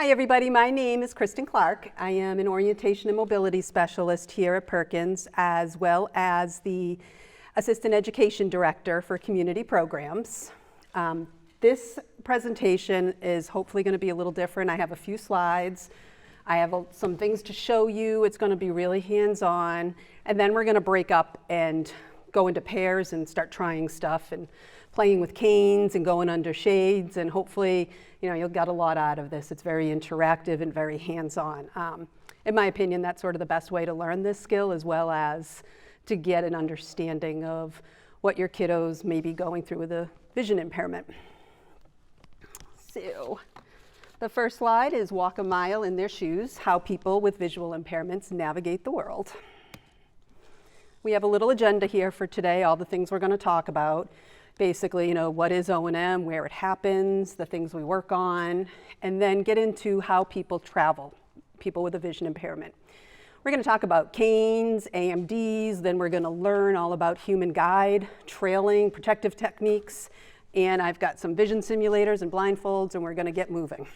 Hi everybody, my name is Kristen Clark. I am an orientation and mobility specialist here at Perkins, as well as the Assistant Education Director for Community Programs. This presentation is hopefully going to be a little different. I have a few slides. I have some things to show you. It's going to be really hands-on, and then we're going to break up and go into pairs and start trying stuff and playing with canes and going under shades, and hopefully you'll get a lot out of this. It's very interactive and very hands-on. In my opinion, that's sort of the best way to learn this skill, as well as to get an understanding of what your kiddos may be going through with a vision impairment. So the first slide is walk a mile in their shoes, how people with visual impairments navigate the world. We have a little agenda here for today, all the things we're going to talk about. Basically, what is O&M, where it happens, the things we work on, and then get into how people travel, people with a vision impairment. We're going to talk about canes, AMDs, then we're going to learn all about human guide, trailing, protective techniques, and I've got some vision simulators and blindfolds, and we're going to get moving.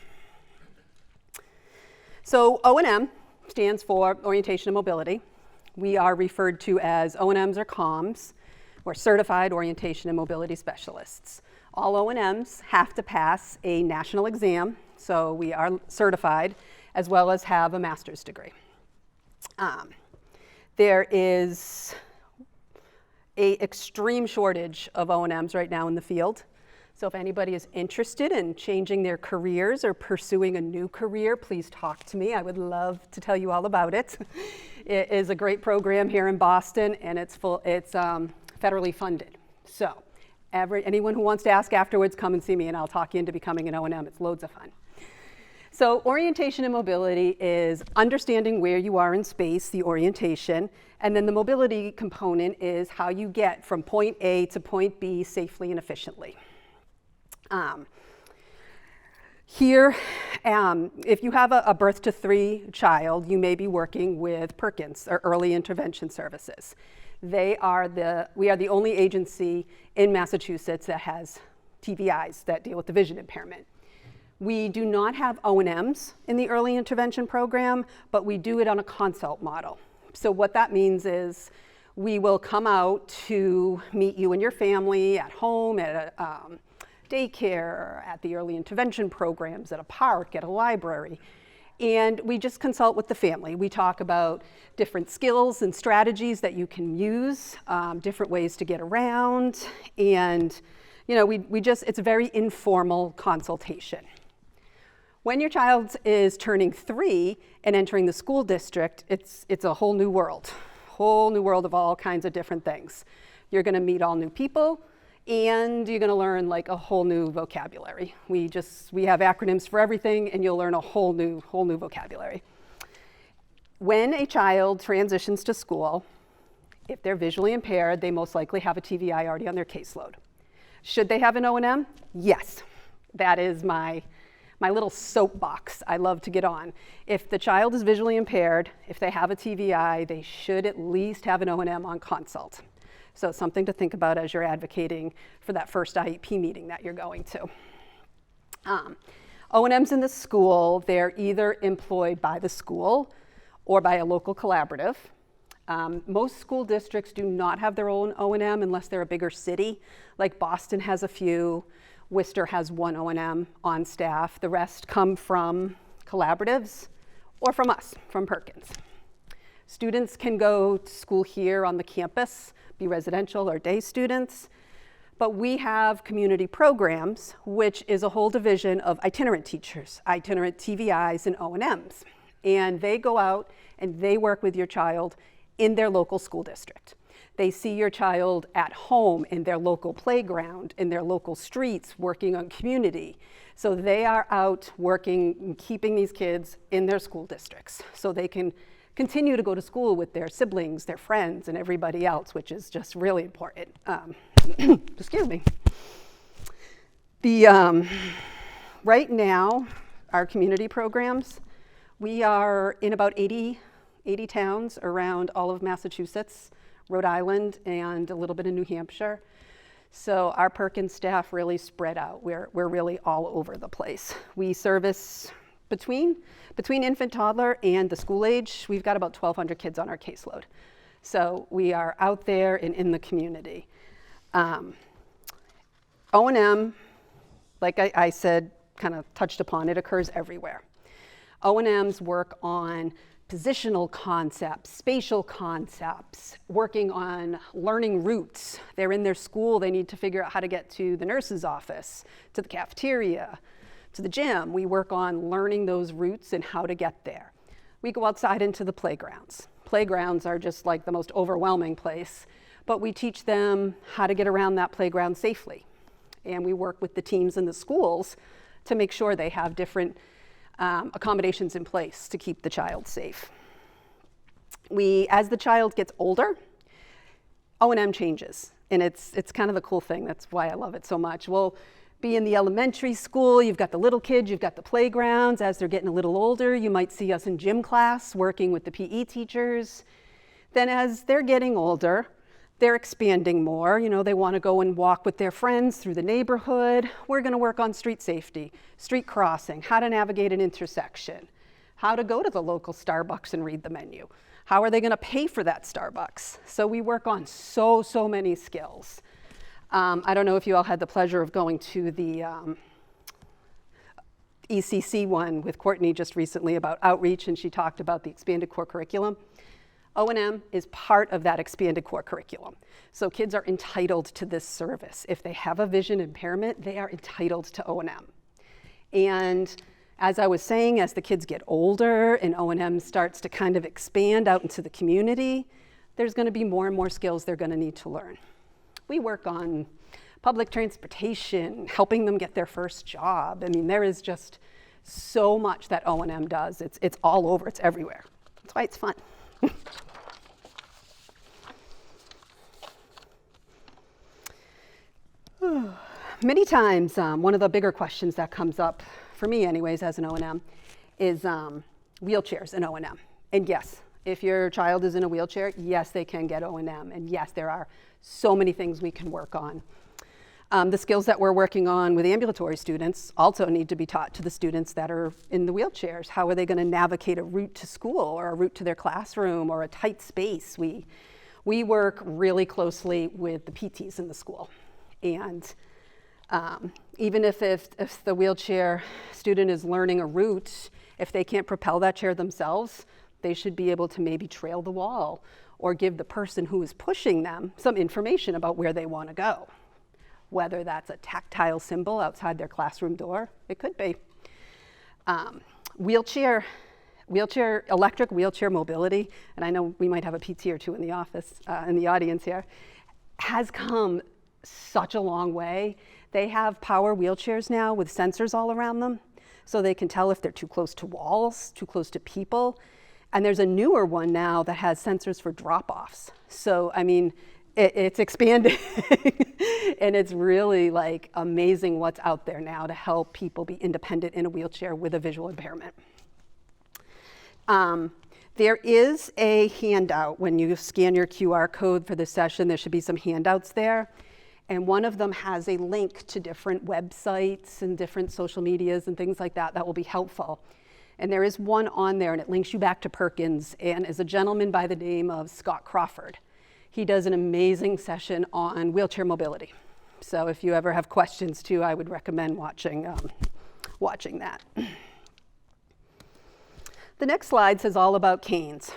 So O&M stands for Orientation and Mobility. We are referred to as O&Ms or COMs. We're certified orientation and mobility specialists. All O&Ms have to pass a national exam, so we are certified, as well as have a master's degree. There is an extreme shortage of O&Ms right now in the field. So if anybody is interested in changing their careers or pursuing a new career, please talk to me. I would love to tell you all about it. It is a great program here in Boston, and it's federally funded. So anyone who wants to ask afterwards, come and see me and I'll talk you into becoming an O&M. It's loads of fun. So orientation and mobility is understanding where you are in space, the orientation, and then the mobility component is how you get from point A to point B safely and efficiently. Here, if you have a birth to 3 child, you may be working with Perkins, or Early Intervention Services. We are the only agency in Massachusetts that has TVIs that deal with the vision impairment. We do not have O&Ms in the early intervention program, but we do it on a consult model. So what that means is we will come out to meet you and your family at home, at a daycare, at the early intervention programs, at a park, at a library. And we just consult with the family. We talk about different skills and strategies that you can use, different ways to get around, and it's a very informal consultation. When your child is turning 3 and entering the school district, it's a whole new world of all kinds of different things. You're going to meet all new people, and you're going to learn like a whole new vocabulary. We have acronyms for everything, and you'll learn a whole new vocabulary. When a child transitions to school, if they're visually impaired, they most likely have a TVI already on their caseload. Should they have an O&M? Yes. That is my little soapbox I love to get on. If the child is visually impaired, if they have a TVI, they should at least have an O&M on consult. So something to think about as you're advocating for that first IEP meeting that you're going to. O&Ms in the school, they're either employed by the school or by a local collaborative. Most school districts do not have their own O&M unless they're a bigger city. Like Boston has a few, Worcester has 1 O&M on staff. The rest come from collaboratives or from us, from Perkins. Students can go to school here on the campus, be residential or day students, but we have community programs, which is a whole division of itinerant teachers, itinerant TVIs and O&Ms. And they go out and they work with your child in their local school district. They see your child at home in their local playground, in their local streets, working on community. So they are out working, keeping these kids in their school districts so they can continue to go to school with their siblings, their friends, and everybody else, which is just really important. Excuse me. Right now, our community programs, we are in about 80 towns around all of Massachusetts, Rhode Island, and a little bit in New Hampshire. So our Perkins staff really spread out. We're really all over the place. We service Between infant, toddler, and the school age, we've got about 1,200 kids on our caseload. So we are out there and in the community. O&M, like I said, kind of touched upon, it occurs everywhere. O&Ms work on positional concepts, spatial concepts, working on learning routes. They're in their school, they need to figure out how to get to the nurse's office, to the cafeteria, to the gym. We work on learning those routes and how to get there. We go outside into the playgrounds. Playgrounds are just like the most overwhelming place, but we teach them how to get around that playground safely. And we work with the teams in the schools to make sure they have different accommodations in place to keep the child safe. As the child gets older, O&M changes, and it's kind of the cool thing. That's why I love it so much. We'll be in the elementary school, you've got the little kids, you've got the playgrounds. As they're getting a little older, you might see us in gym class working with the PE teachers. Then as they're getting older, they're expanding more. You know, they want to go and walk with their friends through the neighborhood. We're going to work on street safety, street crossing, how to navigate an intersection, how to go to the local Starbucks and read the menu. How are they going to pay for that Starbucks? So we work on so many skills. I don't know if you all had the pleasure of going to the ECC one with Courtney just recently about outreach, and she talked about the expanded core curriculum. O&M is part of that expanded core curriculum. So kids are entitled to this service. If they have a vision impairment, they are entitled to O&M. And as I was saying, as the kids get older and O&M starts to kind of expand out into the community, there's going to be more and more skills they're going to need to learn. We work on public transportation, helping them get their first job. I mean, there is just so much that O&M does. It's all over, it's everywhere. That's why it's fun. Many times, one of the bigger questions that comes up, for me anyways, as an O&M, is wheelchairs and O&M. And yes, if your child is in a wheelchair, yes, they can get O&M. And yes, there are so many things we can work on. The skills that we're working on with ambulatory students also need to be taught to the students that are in the wheelchairs. How are they going to navigate a route to school or a route to their classroom or a tight space? We work really closely with the PTs in the school. And even if the wheelchair student is learning a route, if they can't propel that chair themselves, they should be able to maybe trail the wall or give the person who is pushing them some information about where they want to go. Whether that's a tactile symbol outside their classroom door, it could be. Electric wheelchair mobility, and I know we might have a PT or two in the office, in the audience here, has come such a long way. They have power wheelchairs now with sensors all around them, so they can tell if they're too close to walls, too close to people. And there's a newer one now that has sensors for drop-offs. So, I mean, it's expanding and it's really like amazing what's out there now to help people be independent in a wheelchair with a visual impairment. There is a handout when you scan your QR code for the session. There should be some handouts there. And one of them has a link to different websites and different social medias and things like that that will be helpful. And there is one on there and it links you back to Perkins and is a gentleman by the name of Scott Crawford. He does an amazing session on wheelchair mobility. So if you ever have questions too, I would recommend watching that. The next slide says all about canes.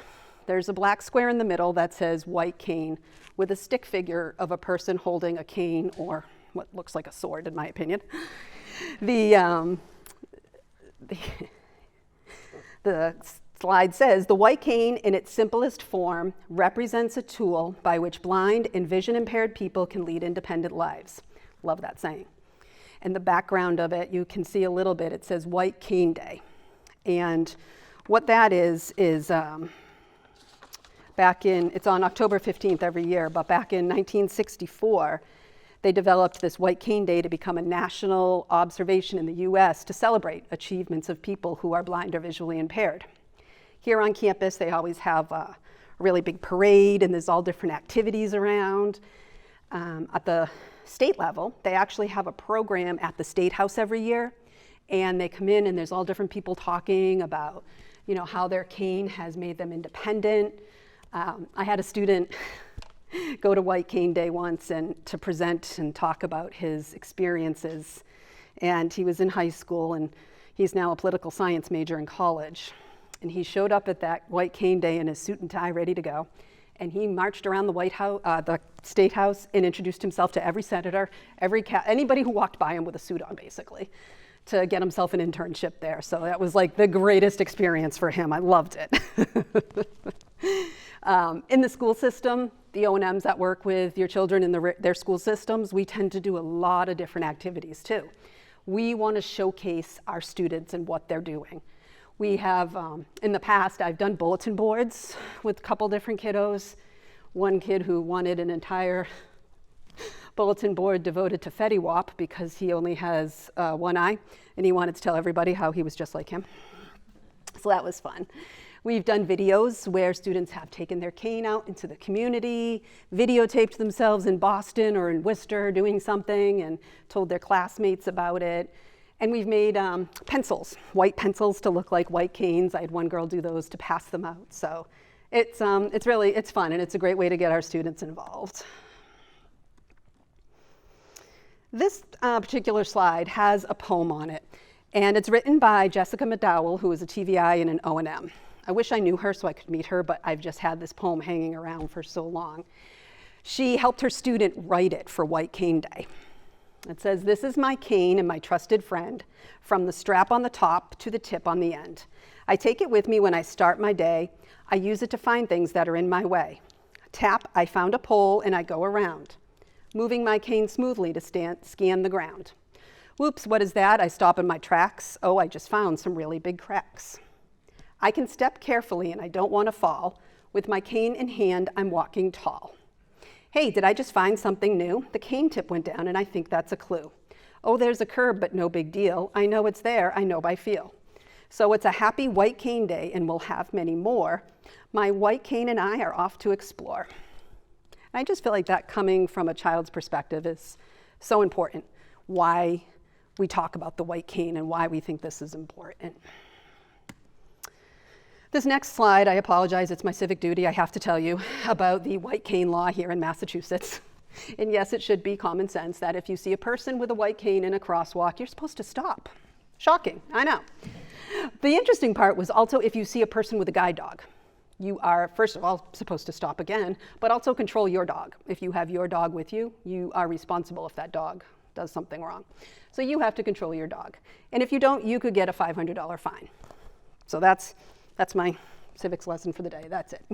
There's a black square in the middle that says white cane with a stick figure of a person holding a cane or what looks like a sword in my opinion. The slide says, the white cane in its simplest form represents a tool by which blind and vision impaired people can lead independent lives. Love that saying. In the background of it, you can see a little bit, it says White Cane Day. And what that is it's on October 15th every year, but back in 1964, they developed this White Cane Day to become a national observation in the US to celebrate achievements of people who are blind or visually impaired. Here on campus, they always have a really big parade and there's all different activities around. At the state level, they actually have a program at the State House every year, And they come in and there's all different people talking about, how their cane has made them independent. I had a student go to White Cane Day once and to present and talk about his experiences. And he was in high school and he's now a political science major in college. And he showed up at that White Cane Day in his suit and tie, ready to go. And he marched around the White House, the State House, and introduced himself to every senator, anybody who walked by him with a suit on, basically, to get himself an internship there. So that was like the greatest experience for him. I loved it. In the school system, the O&Ms that work with your children in their school systems, we tend to do a lot of different activities too. We want to showcase our students and what they're doing. We have, in the past, I've done bulletin boards with a couple different kiddos. One kid who wanted an entire bulletin board devoted to Fetty Wap because he only has one eye, and he wanted to tell everybody how he was just like him. So that was fun. We've done videos where students have taken their cane out into the community, videotaped themselves in Boston or in Worcester doing something and told their classmates about it. And we've made pencils, white pencils to look like white canes. I had one girl do those to pass them out. So it's fun, and it's a great way to get our students involved. This particular slide has a poem on it, and it's written by Jessica McDowell, who is a TVI and an O&M. I wish I knew her so I could meet her, but I've just had this poem hanging around for so long. She helped her student write it for White Cane Day. It says, "This is my cane and my trusted friend, from the strap on the top to the tip on the end. I take it with me when I start my day. I use it to find things that are in my way. Tap, I found a pole and I go around, moving my cane smoothly to scan the ground. Whoops, what is that? I stop in my tracks. Oh, I just found some really big cracks. I can step carefully and I don't want to fall. With my cane in hand, I'm walking tall. Hey, did I just find something new? The cane tip went down and I think that's a clue. Oh, there's a curb, but no big deal. I know it's there, I know by feel. So it's a happy White Cane Day and we'll have many more. My white cane and I are off to explore." I just feel like that coming from a child's perspective is so important. Why we talk about the white cane and why we think this is important. This next slide, I apologize, it's my civic duty, I have to tell you about the white cane law here in Massachusetts. And yes, it should be common sense that if you see a person with a white cane in a crosswalk, you're supposed to stop. Shocking, I know. The interesting part was also if you see a person with a guide dog, you are, first of all, supposed to stop again, but also control your dog. If you have your dog with you, you are responsible if that dog does something wrong. So you have to control your dog. And if you don't, you could get a $500 fine. So that's my civics lesson for the day, that's it.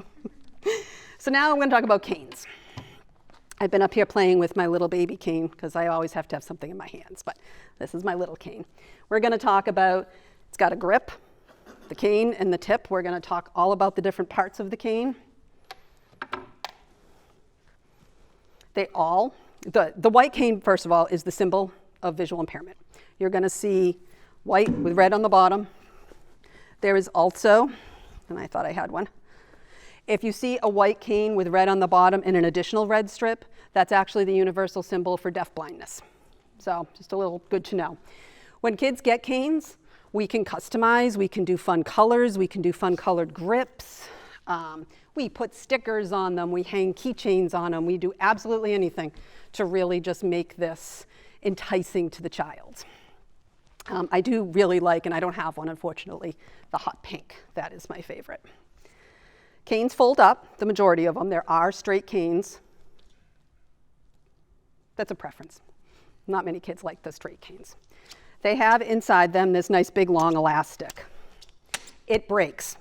So now I'm gonna talk about canes. I've been up here playing with my little baby cane because I always have to have something in my hands, but this is my little cane. We're gonna talk about, it's got a grip, the cane and the tip. We're gonna talk all about the different parts of the cane. The white cane, first of all, is the symbol of visual impairment. You're gonna see white with red on the bottom. There is also, and I thought I had one, if you see a white cane with red on the bottom and an additional red strip, that's actually the universal symbol for deafblindness. So just a little good to know. When kids get canes, we can customize, we can do fun colors, we can do fun colored grips. We put stickers on them, we hang keychains on them, we do absolutely anything to really just make this enticing to the child. I do really like, and I don't have one unfortunately, the hot pink. That is my favorite. Canes fold up, the majority of them. There are straight canes. That's a preference. Not many kids like the straight canes. They have inside them this nice big long elastic. It breaks.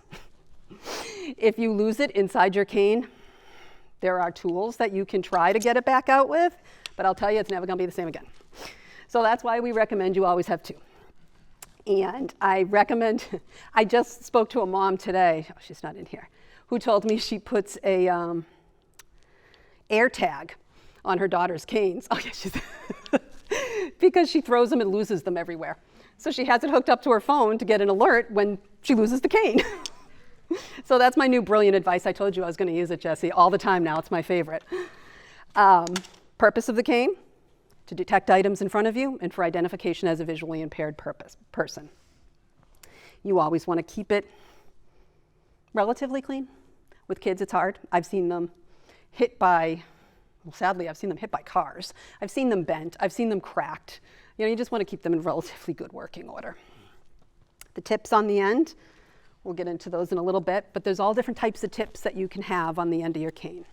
If you lose it inside your cane, there are tools that you can try to get it back out with, but I'll tell you it's never gonna be the same again. So that's why we recommend you always have two. And I just spoke to a mom today, oh, she's not in here, who told me she puts a air tag on her daughter's canes. Oh, yeah, because she throws them and loses them everywhere. So she has it hooked up to her phone to get an alert when she loses the cane. So that's my new brilliant advice. I told you I was going to use it, Jesse, all the time now. It's my favorite. Purpose of the cane, to detect items in front of you and for identification as a visually impaired person. You always want to keep it relatively clean. With kids, it's hard. I've seen them hit by, well, sadly, I've seen them hit by cars. I've seen them bent. I've seen them cracked. You know, you just want to keep them in relatively good working order. The tips on the end, we'll get into those in a little bit, but there's all different types of tips that you can have on the end of your cane.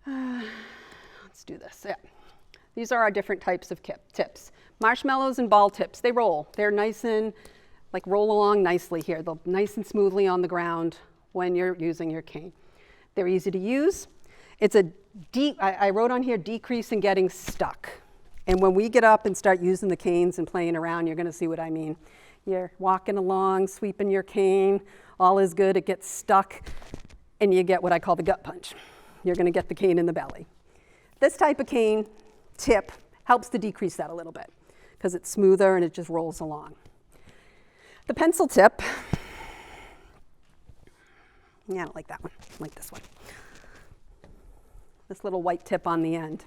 Let's do this. Yeah. These are our different types of tips. Marshmallows and ball tips, they roll. They're nice and, roll along nicely here. They'll nice and smoothly on the ground when you're using your cane. They're easy to use. It's I wrote on here, decrease in getting stuck. And when we get up and start using the canes and playing around, you're gonna see what I mean. You're walking along, sweeping your cane, all is good, it gets stuck, and you get what I call the gut punch. You're gonna get the cane in the belly. This type of cane tip helps to decrease that a little bit because it's smoother and it just rolls along. The pencil tip, yeah, I don't like that one, I like this one. This little white tip on the end.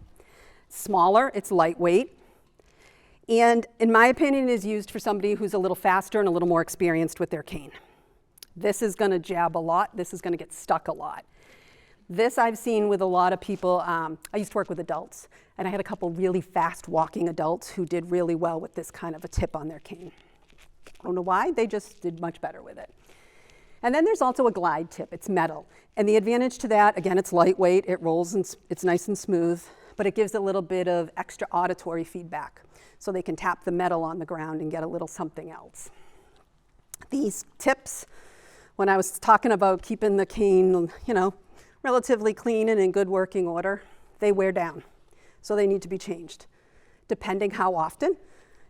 Smaller, it's lightweight, and in my opinion is used for somebody who's a little faster and a little more experienced with their cane. This is gonna jab a lot, this is gonna get stuck a lot. This I've seen with a lot of people. I used to work with adults, and I had a couple really fast walking adults who did really well with this kind of a tip on their cane. I don't know why, they just did much better with it. And then there's also a glide tip, it's metal. And the advantage to that, again, it's lightweight, it rolls, and it's nice and smooth, but it gives a little bit of extra auditory feedback. So they can tap the metal on the ground and get a little something else. These tips, when I was talking about keeping the cane, relatively clean and in good working order, they wear down. So they need to be changed. Depending how often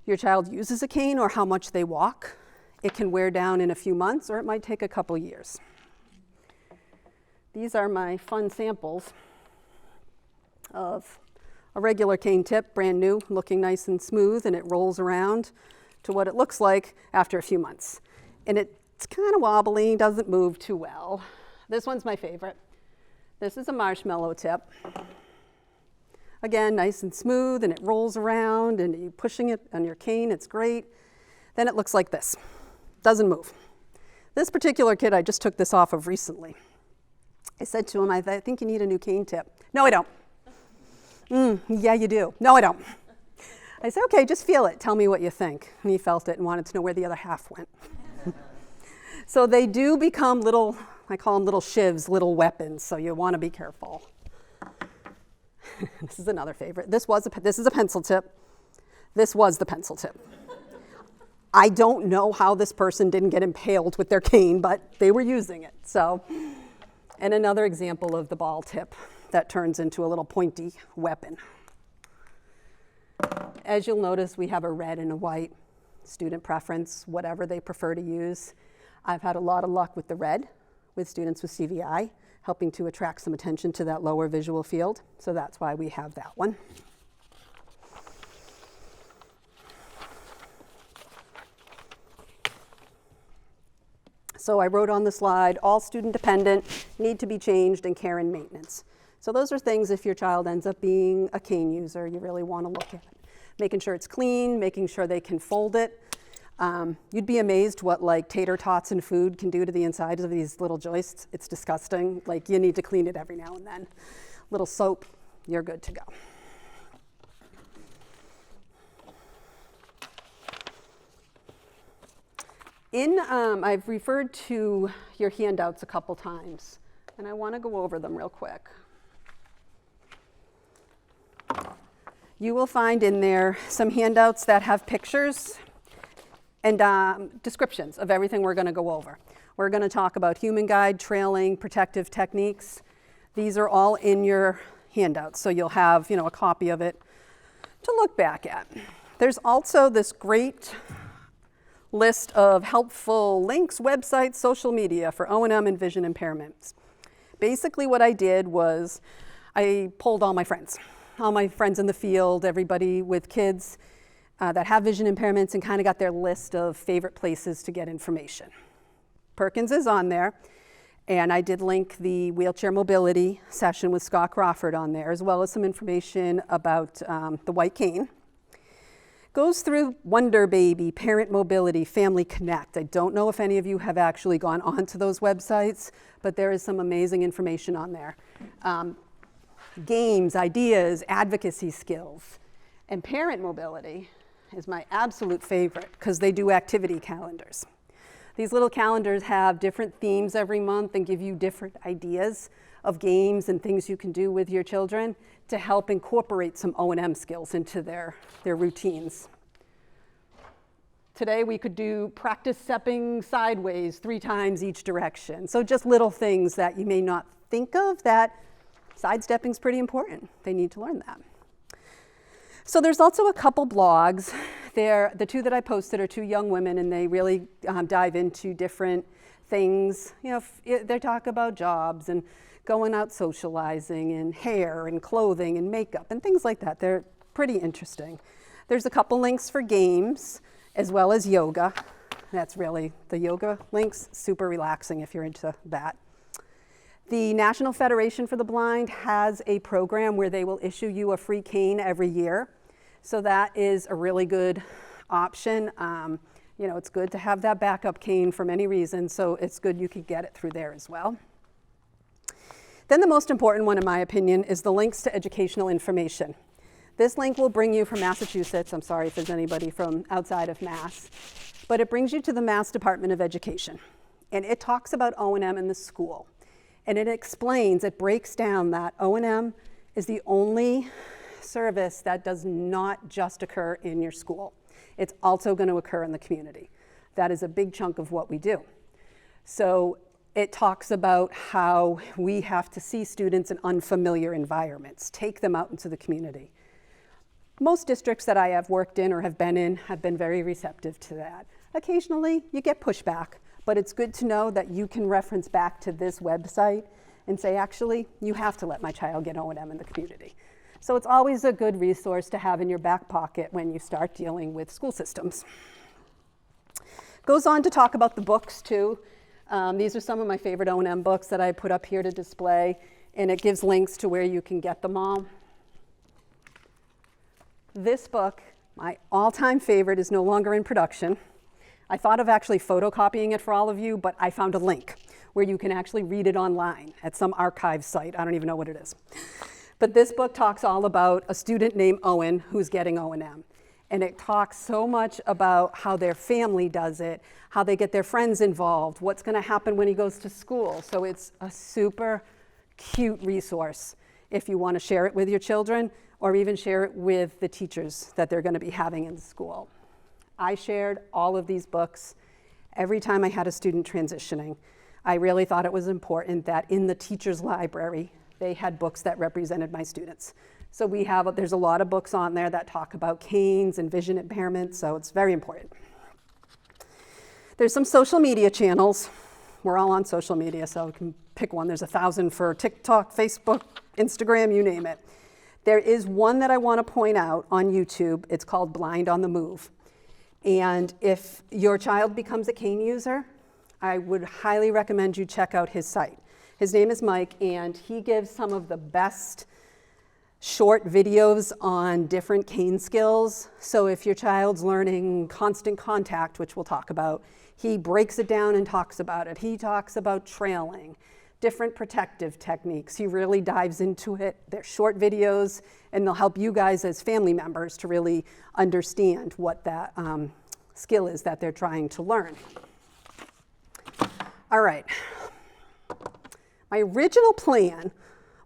your child uses a cane or how much they walk, it can wear down in a few months or it might take a couple years. These are my fun samples of a regular cane tip, brand new, looking nice and smooth, and it rolls around to what it looks like after a few months. And it's kind of wobbly, doesn't move too well. This one's my favorite. This is a marshmallow tip. Again, nice and smooth, and it rolls around, and you're pushing it on your cane, it's great. Then it looks like this, doesn't move. This particular kid, I just took this off of recently. I said to him, I think you need a new cane tip. No, I don't. Yeah, you do. No, I don't. I said, okay, just feel it, tell me what you think. And he felt it and wanted to know where the other half went. So they do become little, I call them little shivs, little weapons, so you want to be careful. This is another favorite. This is a pencil tip. This was the pencil tip. I don't know how this person didn't get impaled with their cane, but they were using it. So, and another example of the ball tip that turns into a little pointy weapon. As you'll notice, we have a red and a white, student preference, whatever they prefer to use. I've had a lot of luck with the red, with students with CVI, helping to attract some attention to that lower visual field. So that's why we have that one. So I wrote on the slide, all student dependent, need to be changed, and care and maintenance. So those are things, if your child ends up being a cane user, you really want to look at. Making sure it's clean, making sure they can fold it. You'd be amazed what tater tots and food can do to the insides of these little joists. It's disgusting. You need to clean it every now and then. Little soap, you're good to go. I've referred to your handouts a couple times, and I want to go over them real quick. You will find in there some handouts that have pictures and descriptions of everything we're going to go over. We're going to talk about human guide, trailing, protective techniques. These are all in your handouts, so you'll have a copy of it to look back at. There's also this great list of helpful links, websites, social media for O&M and vision impairments. Basically what I did was I polled all my friends in the field, everybody with kids that have vision impairments, and kind of got their list of favorite places to get information. Perkins is on there, And I did link the wheelchair mobility session with Scott Crawford on there, as well as some information about the white cane. Goes through Wonder Baby, Parent Mobility, Family Connect. I don't know if any of you have actually gone onto those websites, but there is some amazing information on there. Games, ideas, advocacy skills. And Parent Mobility is my absolute favorite because they do activity calendars. These little calendars have different themes every month and give you different ideas of games and things you can do with your children to help incorporate some O&M skills into their routines. Today we could do practice stepping sideways 3 times each direction. So just little things that you may not think of, that sidestepping is pretty important. They need to learn that. So there's also a couple blogs. The 2 that I posted are 2 young women, and they really dive into different things. You know, they talk about jobs and going out socializing and hair and clothing and makeup and things like that. They're pretty interesting. There's a couple links for games as well as yoga. That's really the yoga links, super relaxing if you're into that. The National Federation for the Blind has a program where they will issue you a free cane every year. So that is a really good option. You know, it's good to have that backup cane for many reasons, so it's good you could get it through there as well. Then the most important one, in my opinion, is the links to educational information. This link will bring you from Massachusetts. I'm sorry if there's anybody from outside of Mass, but it brings you to the Mass Department of Education. And it talks about O&M in the school. And it explains, it breaks down that O&M is the only service that does not just occur in your school. It's also going to occur in the community. That is a big chunk of what we do. So it talks about how we have to see students in unfamiliar environments, take them out into the community. Most districts that I have worked in or have been very receptive to that. Occasionally, you get pushback, but it's good to know that you can reference back to this website and say, actually, you have to let my child get O&M in the community. So it's always a good resource to have in your back pocket when you start dealing with school systems. Goes on to talk about the books too. These are some of my favorite O&M books that I put up here to display, and it gives links to where you can get them all. This book, my all-time favorite, is no longer in production. I thought of actually photocopying it for all of you, but I found a link where you can actually read it online at some archive site. I don't even know what it is. But this book talks all about a student named Owen who's getting O&M. And it talks so much about how their family does it, how they get their friends involved, what's going to happen when he goes to school. So it's a super cute resource if you want to share it with your children or even share it with the teachers that they're going to be having in school. I shared all of these books every time I had a student transitioning. I really thought it was important that in the teacher's library, they had books that represented my students. So there's a lot of books on there that talk about canes and vision impairment, so it's very important. There's some social media channels. We're all on social media, so you can pick one. There's 1,000 for TikTok, Facebook, Instagram, you name it. There is one that I want to point out on YouTube. It's called Blind on the Move. And if your child becomes a cane user, I would highly recommend you check out his site. His name is Mike, and he gives some of the best short videos on different cane skills. So if your child's learning constant contact, which we'll talk about, he breaks it down and talks about it. He talks about trailing, different protective techniques. He really dives into it. They're short videos, and they'll help you guys as family members to really understand what that skill is that they're trying to learn. All right. My original plan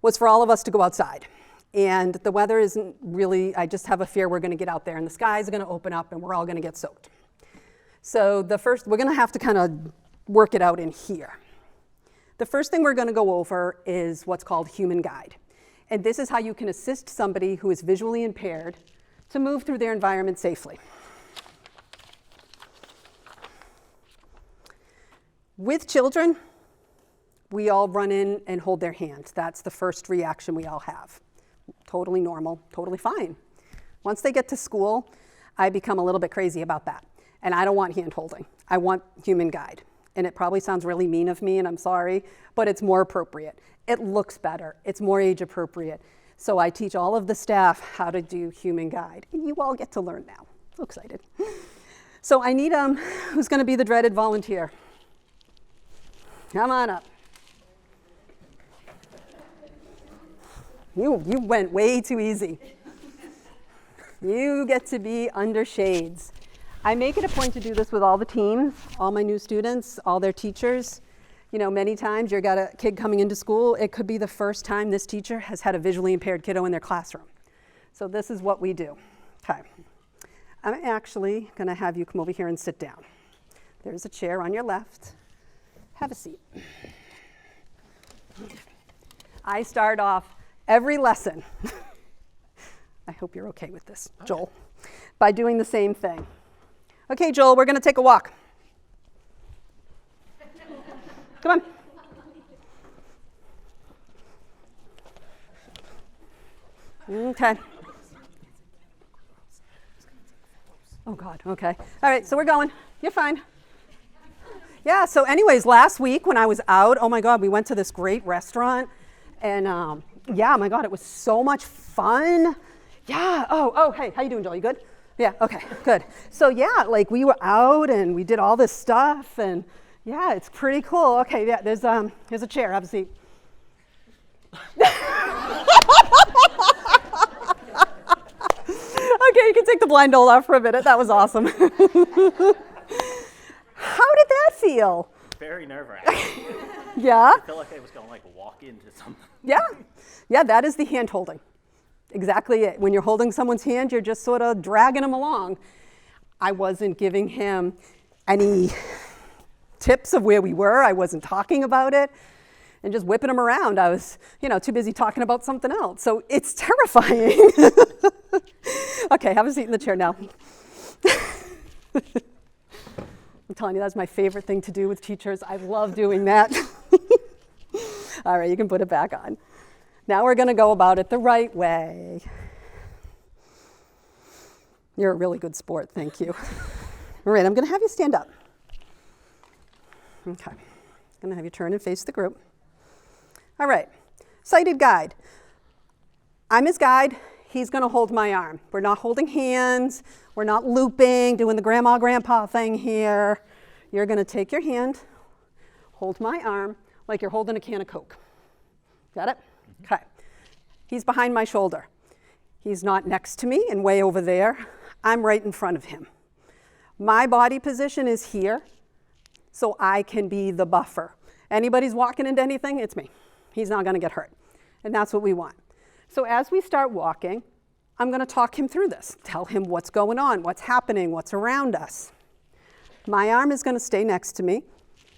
was for all of us to go outside. And the weather isn't really, I just have a fear we're going to get out there and the skies are going to open up and we're all going to get soaked. So we're going to have to kind of work it out in here. The first thing we're going to go over is what's called Human Guide. And this is how you can assist somebody who is visually impaired to move through their environment safely. With children, we all run in and hold their hand. That's the first reaction we all have. Totally normal, totally fine. Once they get to school, I become a little bit crazy about that. And I don't want hand holding. I want Human Guide. and it probably sounds really mean of me, and I'm sorry, but it's more appropriate. It looks better. It's more age appropriate. So I teach all of the staff how to do human guide. And you all get to learn now. So excited. So I need who's going to be the dreaded volunteer? Come on up. You went way too easy. You get to be under shades. I make it a point to do this with all the teams, all my new students, all their teachers. You know, many times you've got a kid coming into school, it could be the first time this teacher has had a visually impaired kiddo in their classroom. So this is what we do. Okay. I'm actually going to have you come over here and sit down. There's a chair on your left. Have a seat. I start off every lesson, I hope you're okay with this, Joel, by doing the same thing. Okay, Joel, we're going to take a walk. Come on. Okay. Oh, God, okay. All right, so we're going. You're fine. Yeah, so anyways, last week when I was out, oh, my God, we went to this great restaurant. And, yeah, my God, it was so much fun. Yeah, oh, hey, how you doing, Joel? You good? Yeah, okay, good. So, yeah, like we were out and we did all this stuff. And, yeah, it's pretty cool. Okay, yeah, here's a chair. Have a seat. Okay, you can take the blindfold off for a minute. That was awesome. How did that feel? Very nerve-wracking. Yeah? I felt like I was going to walk into something. Yeah, that is the hand holding. Exactly it. When you're holding someone's hand, you're just sort of dragging them along. I wasn't giving him any tips of where we were. I wasn't talking about it and just whipping him around. I was, too busy talking about something else. So it's terrifying. Okay, have a seat in the chair now. I'm telling you, that's my favorite thing to do with teachers. I love doing that. All right, you can put it back on. Now we're going to go about it the right way. You're a really good sport, thank you. All right, I'm going to have you stand up. Okay, I'm going to have you turn and face the group. All right, sighted guide. I'm his guide. He's going to hold my arm. We're not holding hands. We're not looping, doing the grandma, grandpa thing here. You're going to take your hand, hold my arm like you're holding a can of Coke. Got it? Okay. He's behind my shoulder. He's not next to me and way over there. I'm right in front of him. My body position is here, so I can be the buffer. Anybody's walking into anything, it's me. He's not going to get hurt. And that's what we want. So as we start walking, I'm going to talk him through this, tell him what's going on, what's happening, what's around us. My arm is going to stay next to me.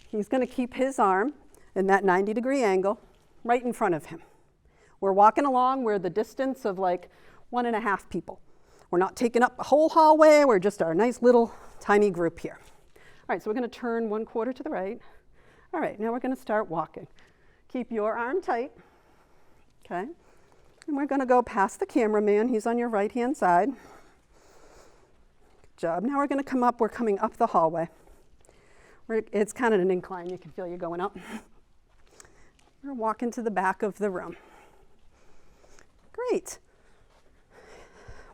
He's going to keep his arm in that 90-degree angle right in front of him. We're walking along. We're the distance of like 1.5 people. We're not taking up a whole hallway. We're just our nice little tiny group here. All right, so we're going to turn 1/4 to the right. All right, now we're going to start walking. Keep your arm tight. Okay. And we're going to go past the cameraman. He's on your right-hand side. Good job. Now we're going to come up. We're coming up the hallway. It's kind of an incline. You can feel you going up. We're walking to the back of the room. Great.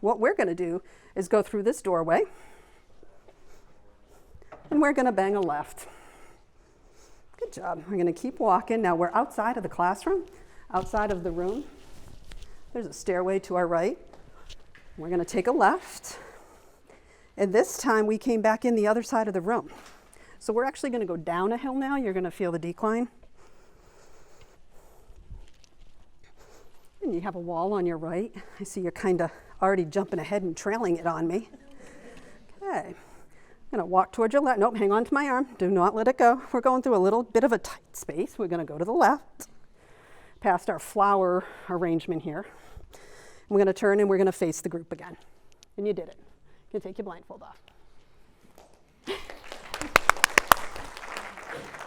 What we're going to do is go through this doorway. And we're going to bang a left. Good job. We're going to keep walking. Now we're outside of the classroom, outside of the room. There's a stairway to our right. We're going to take a left. And this time we came back in the other side of the room. So we're actually going to go down a hill now. You're going to feel the decline. And you have a wall on your right. I see you're kind of already jumping ahead and trailing it on me. Okay. I'm going to walk towards your left. Nope, hang on to my arm. Do not let it go. We're going through a little bit of a tight space. We're going to go to the left, past our flower arrangement here. We're going to turn and we're going to face the group again. And you did it. You can take your blindfold off.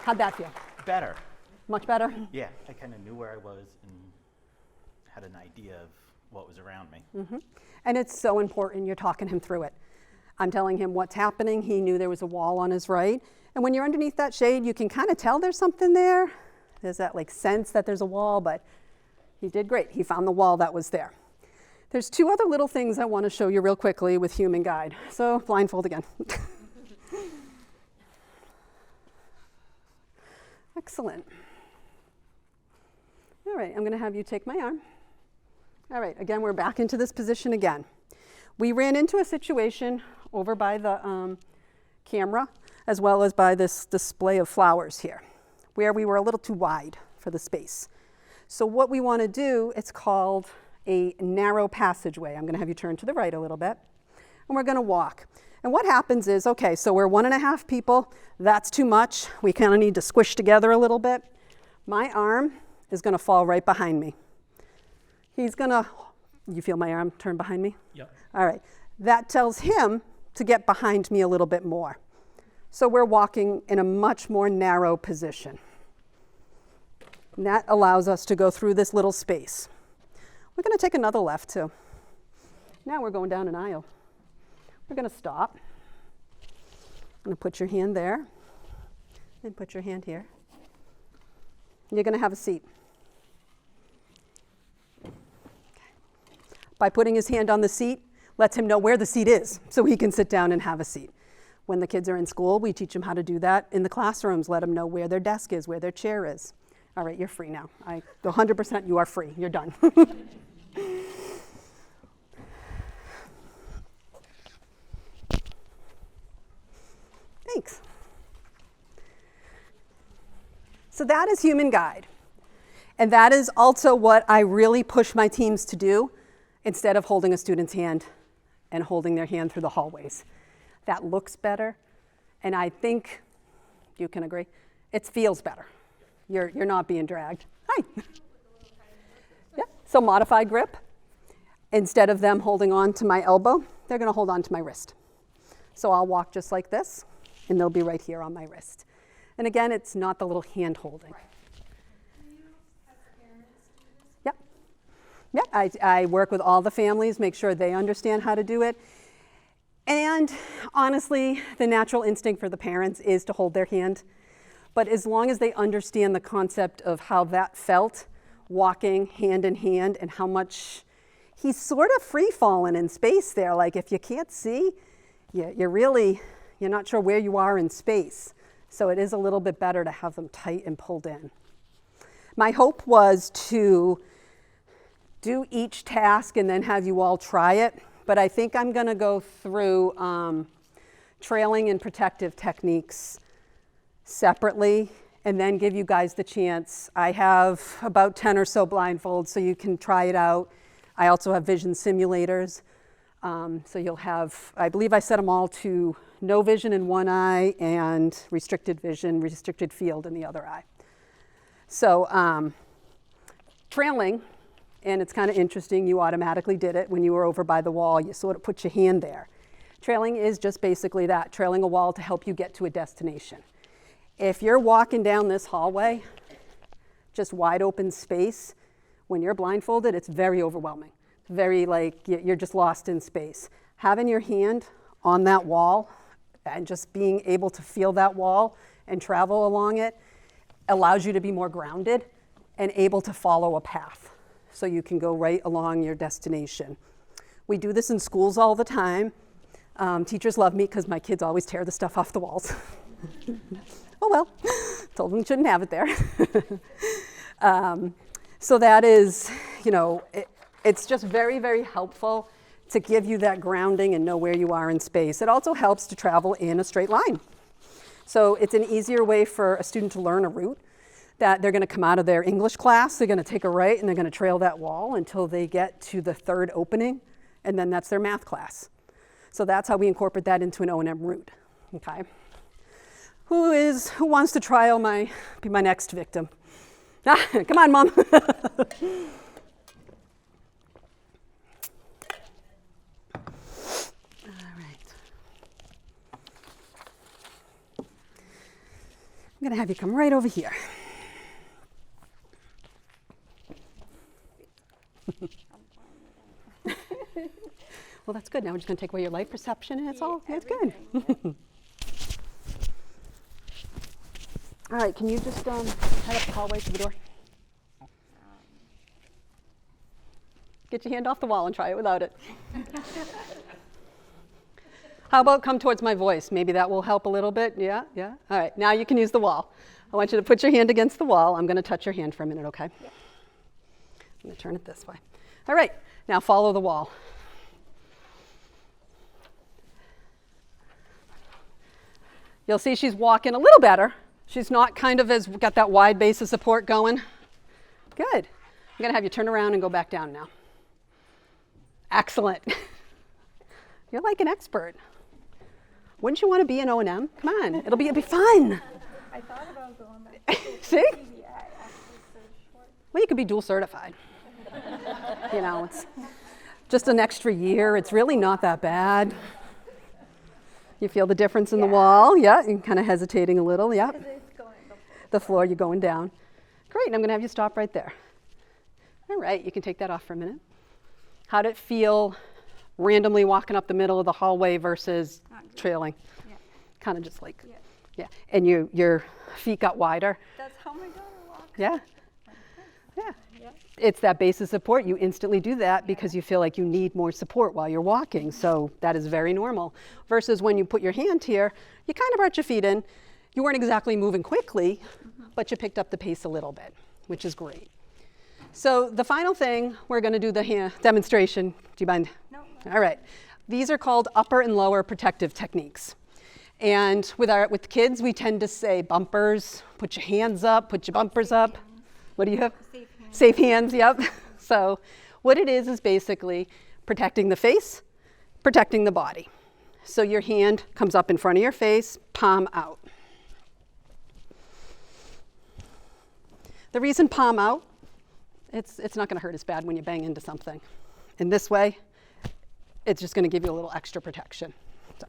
How'd that feel? Better. Much better? Yeah, I kind of knew where I was and had an idea of what was around me. Mm-hmm. And it's so important you're talking him through it. I'm telling him what's happening. He knew there was a wall on his right. And when you're underneath that shade, you can kind of tell there's something there. There's that like sense that there's a wall, but he did great. He found the wall that was there. There's two other little things I want to show you real quickly with Human Guide. So blindfold again. Excellent. All right, I'm going to have you take my arm. All right, again, we're back into this position again. We ran into a situation over by the camera, as well as by this display of flowers here, where we were a little too wide for the space. So what we want to do, it's called a narrow passageway. I'm going to have you turn to the right a little bit, and we're going to walk. And what happens is, okay, so we're 1.5 people. That's too much. We kind of need to squish together a little bit. My arm is going to fall right behind me. He's going to, you feel my arm turn behind me? Yep. All right. That tells him to get behind me a little bit more. So we're walking in a much more narrow position. And that allows us to go through this little space. We're going to take another left too. Now we're going down an aisle. We're going to stop. I'm going to put your hand there and put your hand here. You're going to have a seat. Okay. By putting his hand on the seat, lets him know where the seat is so he can sit down and have a seat. When the kids are in school, we teach them how to do that in the classrooms, let them know where their desk is, where their chair is. All right, you're free now. 100% you are free. You're done. Thanks. So that is Human Guide. And that is also what I really push my teams to do instead of holding a student's hand and holding their hand through the hallways. That looks better, and I think you can agree, it feels better. You're not being dragged. Hi. Yeah, so modified grip. Instead of them holding on to my elbow, they're going to hold on to my wrist. So I'll walk just like this, and they'll be right here on my wrist. And again, it's not the little hand holding. Yep. Yeah, I work with all the families, make sure they understand how to do it. And honestly, the natural instinct for the parents is to hold their hand. But as long as they understand the concept of how that felt, walking hand in hand, and how much he's sort of free falling in space there. Like if you can't see, you're not sure where you are in space. So it is a little bit better to have them tight and pulled in. My hope was to do each task and then have you all try it. But I think I'm going to go through trailing and protective techniques separately and then give you guys the chance. I have about 10 or so blindfolds so you can try it out. I also have vision simulators. So you'll have, I believe I set them all to no vision in one eye and restricted vision, restricted field in the other eye. So trailing, and it's kind of interesting, you automatically did it when you were over by the wall. You sort of put your hand there. Trailing is just basically that, trailing a wall to help you get to a destination. If you're walking down this hallway, just wide open space, when you're blindfolded, it's very overwhelming. Very like you're just lost in space. Having your hand on that wall and just being able to feel that wall and travel along it allows you to be more grounded and able to follow a path so you can go right along your destination. We do this in schools all the time. Teachers love me because my kids always tear the stuff off the walls. Oh well, told them shouldn't have it there. So that is, it's just very, very helpful to give you that grounding and know where you are in space. It also helps to travel in a straight line. So it's an easier way for a student to learn a route that they're going to come out of their English class, they're going to take a right, and they're going to trail that wall until they get to the third opening, and then that's their math class. So that's how we incorporate that into an O&M route. Okay. Who wants to be my next victim? Come on, Mom. I'm going to have you come right over here. Well, that's good. Now we're just going to take away your light perception, and it's all, that's good. All right, can you just head up the hallway to the door? Get your hand off the wall and try it without it. How about come towards my voice? Maybe that will help a little bit. Yeah, yeah. All right, now you can use the wall. I want you to put your hand against the wall. I'm going to touch your hand for a minute, okay? Yeah. I'm going to turn it this way. All right, now follow the wall. You'll see she's walking a little better. She's not kind of as got that wide base of support going. Good. I'm going to have you turn around and go back down now. Excellent. You're like an expert. Wouldn't you want to be an O&M? Come on, it'll be fun. I thought about going back. See? Yeah, actually so short. Well, you could be dual certified. You know, it's just an extra year. It's really not that bad. You feel the difference in the wall? Yeah, you're kind of hesitating a little. Yeah. Because it's going The floor, you're going down. Great, and I'm going to have you stop right there. All right, you can take that off for a minute. How'd it feel randomly walking up the middle of the hallway versus trailing? Yeah. Kind of just like, Yeah. yeah. And your feet got wider? That's how my daughter walks. Yeah. Yeah. Yeah. It's that base of support. You instantly do that because you feel like you need more support while you're walking. So that is very normal. Versus when you put your hand here, you kind of brought your feet in. You weren't exactly moving quickly, but you picked up the pace a little bit, which is great. So the final thing, we're going to do the hand demonstration. Do you mind? No. All right. These are called upper and lower protective techniques. And with kids, we tend to say bumpers, put your hands up, put your bumpers up. What do you have? Safe hands. Safe hands, yep. So what it is basically protecting the face, protecting the body. So your hand comes up in front of your face, palm out. The reason palm out, it's not going to hurt as bad when you bang into something. In this way, it's just going to give you a little extra protection. So,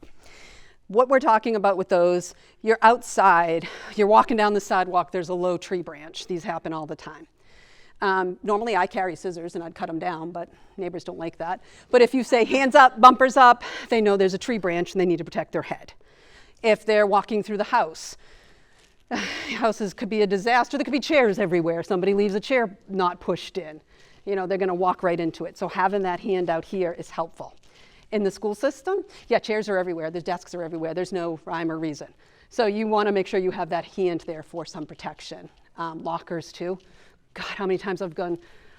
what we're talking about with those, you're outside, you're walking down the sidewalk, there's a low tree branch. These happen all the time. Normally I carry scissors and I'd cut them down, but neighbors don't like that. But if you say hands up, bumpers up, they know there's a tree branch and they need to protect their head. If they're walking through the house, houses could be a disaster. There could be chairs everywhere. Somebody leaves a chair not pushed in. You know, they're going to walk right into it. So having that hand out here is helpful. In the school system, yeah, chairs are everywhere. The desks are everywhere. There's no rhyme or reason. So you want to make sure you have that hand there for some protection. Lockers too. God, how many times I've gone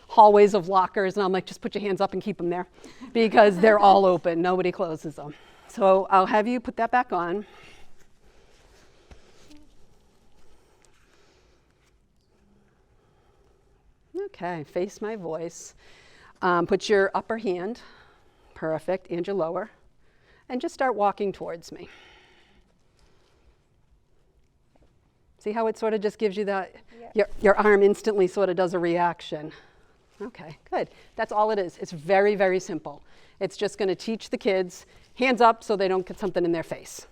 hallways of lockers and I'm like, just put your hands up and keep them there because they're all open. Nobody closes them. So I'll have you put that back on. Okay, face my voice. Put your upper hand, perfect, and your lower, and just start walking towards me. See how it sort of just gives you that, your arm instantly sort of does a reaction. Okay, good. That's all it is. It's very, very simple. It's just going to teach the kids, hands up so they don't get something in their face.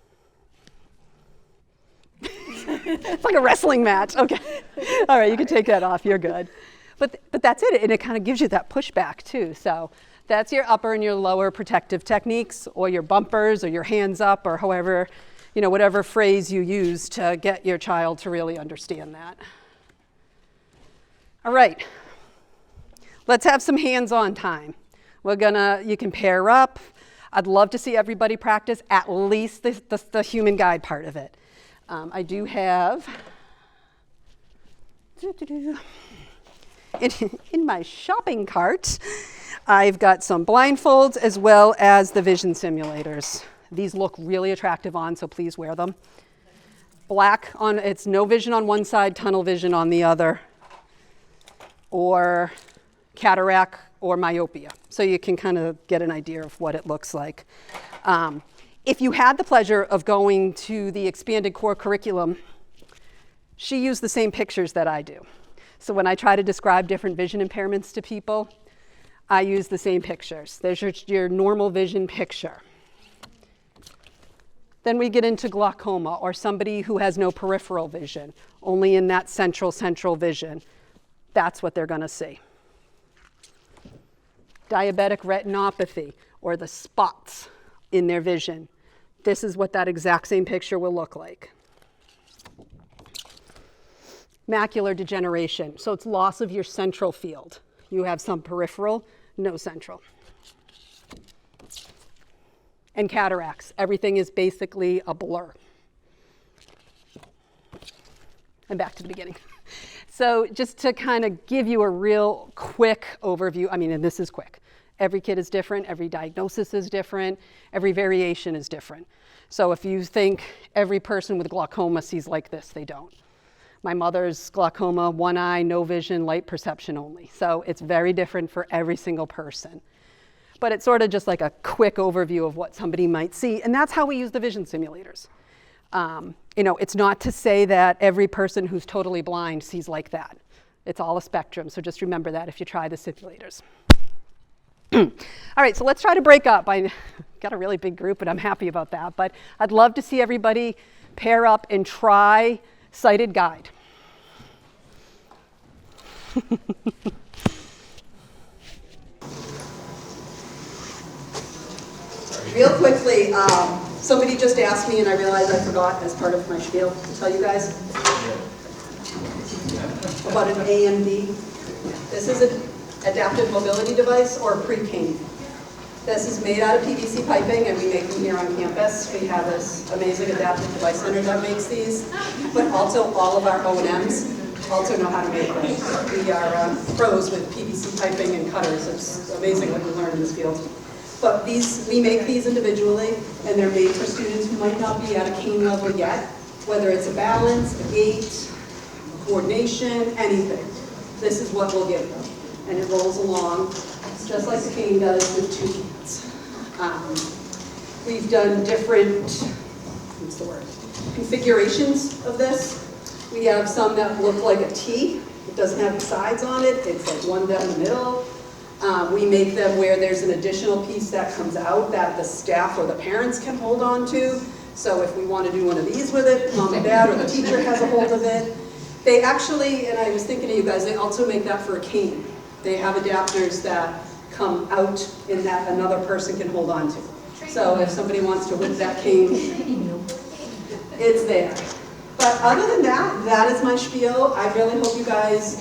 It's like a wrestling match. Okay. All right, you can take that off. You're good. But that's it, and it kind of gives you that pushback too. So that's your upper and your lower protective techniques, or your bumpers, or your hands up, or however, you know, whatever phrase you use to get your child to really understand that. All right, let's have some hands-on time. You can pair up. I'd love to see everybody practice at least the human guide part of it. I do have, in my shopping cart, I've got some blindfolds as well as the vision simulators. These look really attractive on, so please wear them. Black on, it's no vision on one side, tunnel vision on the other, or cataract or myopia. So you can kind of get an idea of what it looks like. If you had the pleasure of going to the expanded core curriculum, she used the same pictures that I do. So when I try to describe different vision impairments to people, I use the same pictures. There's your normal vision picture. Then we get into glaucoma, or somebody who has no peripheral vision, only in that central vision. That's what they're going to see. Diabetic retinopathy, or the spots in their vision, this is what that exact same picture will look like. Macular degeneration, so it's loss of your central field. You have some peripheral, no central. And cataracts, everything is basically a blur. And back to the beginning. So just to kind of give you a real quick overview, and this is quick. Every kid is different, every diagnosis is different, every variation is different. So if you think every person with glaucoma sees like this, they don't. My mother's glaucoma, one eye, no vision, light perception only. So it's very different for every single person. But it's sort of just like a quick overview of what somebody might see, and that's how we use the vision simulators. It's not to say that every person who's totally blind sees like that. It's all a spectrum, so just remember that if you try the simulators. All right, so let's try to break up. I got a really big group, and I'm happy about that, but I'd love to see everybody pair up and try sighted guide. Real quickly, somebody just asked me, and I realized I forgot as part of my spiel to tell you guys about an AMD. This is an adaptive mobility device, or pre-cane. This is made out of PVC piping, and we make them here on campus. We have this amazing adaptive device center that makes these, but also all of our O&Ms also know how to make them. We are pros with PVC piping and cutters. It's amazing what we learn in this field. But we make these individually, and they're made for students who might not be at a cane level yet, whether it's a balance, a gait, coordination, anything. This is what we'll give them. And it rolls along just like the cane does with two hands. We've done different, configurations of this. We have some that look like a T. It doesn't have the sides on it. It's like one down the middle. We make them where there's an additional piece that comes out that the staff or the parents can hold on to. So if we want to do one of these with it, mom and dad or the teacher has a hold of it. They actually, and I was thinking of you guys, they also make that for a cane. They have adapters that come out and that another person can hold on to. So if somebody wants to whip that cane, it's there. But other than that, that is my spiel. I really hope you guys,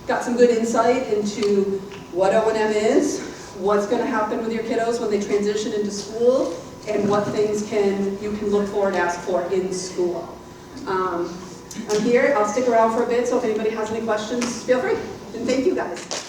got some good insight into what O&M is, what's going to happen with your kiddos when they transition into school, and what things you can look for and ask for in school. I'm here. I'll stick around for a bit, so if anybody has any questions, feel free. And thank you guys.